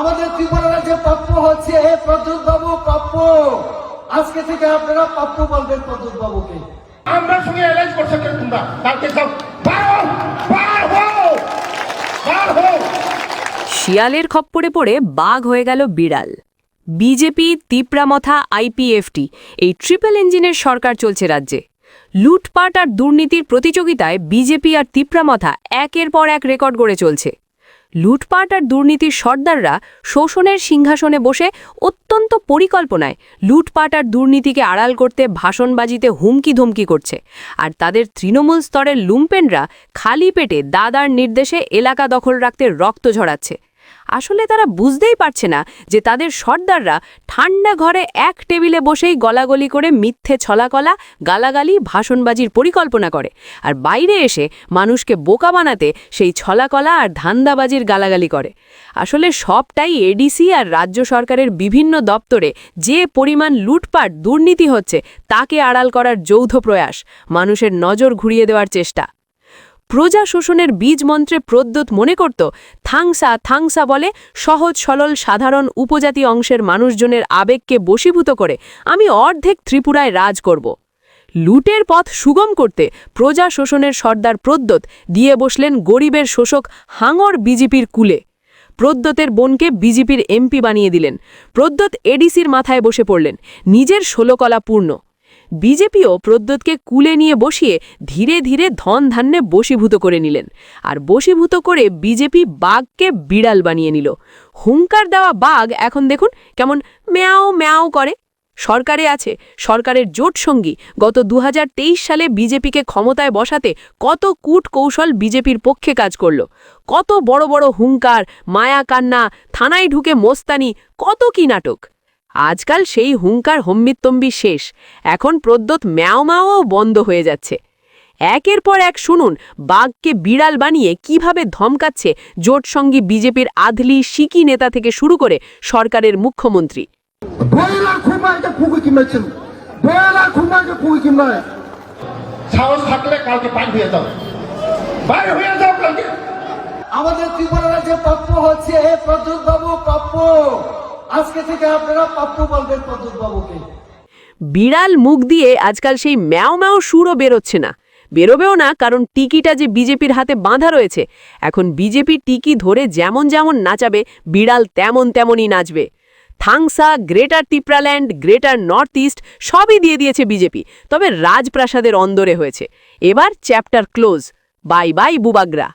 আমাদের ত্রিপুরার যে প্রাপ্য হচ্ছে প্রদ্যুৎ বাবু প্রাপ্য। আজকে থেকে আপনারা প্রাপ্য বলবেন প্রদ্যুৎ বাবুকে। আমরা সঙ্গে অ্যালাইজ করছে কেন তোমরা? কালকে সব বার হও, বার হও, বার হও। শিয়ালের খপ্পরে পড়ে বাঘ হয়ে গেল বিড়াল। বিজেপি, তিপ্রামথা, আইপিএফটি এই ট্রিপল ইঞ্জিনের সরকার চলছে রাজ্যে। লুটপাট আর দুর্নীতির প্রতিযোগিতায় বিজেপি আর তিপ্রামথা একের পর এক রেকর্ড গড়ে চলছে। লুটপাট আর দুর্নীতির সর্দাররা শোষণের সিংহাসনে বসে অত্যন্ত পরিকল্পনায় লুটপাট আর দুর্নীতিকে আড়াল করতে ভাষণবাজিতে হুমকি ধমকি করছে, আর তাদের তৃণমূল স্তরের লুম্পেনরা খালি পেটে দাদার নির্দেশে এলাকা দখল রাখতে রক্ত ঝরাচ্ছে। আসলে তারা বুঝতেই পারছে না যে তাদের সর্দাররা ঠান্ডা ঘরে এক টেবিলে বসেই গলাগলি করে মিথ্যে ছলাকলা, গালাগালি, ভাষণবাজির পরিকল্পনা করে, আর বাইরে এসে মানুষকে বোকা বানাতে সেই ছলাকলা আর ধান্দাবাজির গালাগালি করে। আসলে সবটাই এডিসি আর রাজ্য সরকারের বিভিন্ন দপ্তরে যে পরিমাণ লুটপাট দুর্নীতি হচ্ছে তাকে আড়াল করার যৌথ প্রয়াস, মানুষের নজর ঘুরিয়ে দেওয়ার চেষ্টা। প্রজা শোষণের বীজ মন্ত্রে প্রদ্যোৎ মনে করত থাংসা থাংসা বলে সহজ সরল সাধারণ উপজাতি অংশের মানুষজনের আবেগকে বশীভূত করে আমি অর্ধেক ত্রিপুরায় রাজ করব। লুটের পথ সুগম করতে প্রজা শোষণের সর্দার প্রদ্যোৎ দিয়ে বসলেন গরিবের শোষক হাঙর বিজেপির কুলে। প্রদ্যোতের বোনকে বিজেপির এমপি বানিয়ে দিলেন। প্রদ্যোৎ এডিসির মাথায় বসে পড়লেন, নিজের ষোলকলা পূর্ণ। বিজেপিও প্রদ্যোৎকে কুলে নিয়ে বসিয়ে ধীরে ধীরে ধন ধান্যে বশীভূত করে নিলেন, আর বশীভূত করে বিজেপি বাঘকে বিড়াল বানিয়ে নিল। হুঙ্কার দেওয়া বাঘ এখন দেখুন কেমন ম্যাও ম্যাও করে। সরকারে আছে, সরকারের জোট সঙ্গী গত 2023 সালে বিজেপিকে ক্ষমতায় বসাতে কত কূট কৌশল বিজেপির পক্ষে কাজ করল, কত বড় বড় হুঙ্কার, মায়া কান্না, থানায় ঢুকে মোস্তানি, কত কি নাটক। আজকাল সেই হুঙ্কার হম্মিতম্বি শেষ, এখন প্রদ্যোৎ ম্যাও ম্যাও বন্ধ হয়ে যাচ্ছে। একের পর এক শুনুন বাঘকে বিড়াল বানিয়ে কিভাবে ধমকাচ্ছে জোটসঙ্গী বিজেপির আধলি সিকি নেতা থেকে শুরু করে সরকারের মুখ্যমন্ত্রী। সাহস থাকলে কালকে বাইর হয়ে যাও, বাইর হয়ে যাও কালকে। আমাদের ত্রিপুরার যে প্রাপ্য হচ্ছে প্রদ্যুৎ বাবু প্রাপ্য। আজকে থেকে আপনারা প্রাপ্য বলবেন প্রদ্যুৎ বাবুকে। বিড়াল মুখ দিয়ে আজকাল সেই ম্যাও ম্যাও সুরও বেরোচ্ছে না, বেরোবেও না, কারণ টিকিটা যে বিজেপির হাতে বাঁধা রয়েছে। এখন বিজেপি টিকি ধরে যেমন যেমন নাচাবে বিড়াল তেমন তেমনই নাচবে। Thansa, greater Tripuraland, greater north east সবই দিয়ে দিয়েছে বিজেপি, তবে রাজপ্রাসাদের অন্দরে হয়েছে। এবার চ্যাপ্টার ক্লোজ। Bye bye বুবাগ্রা।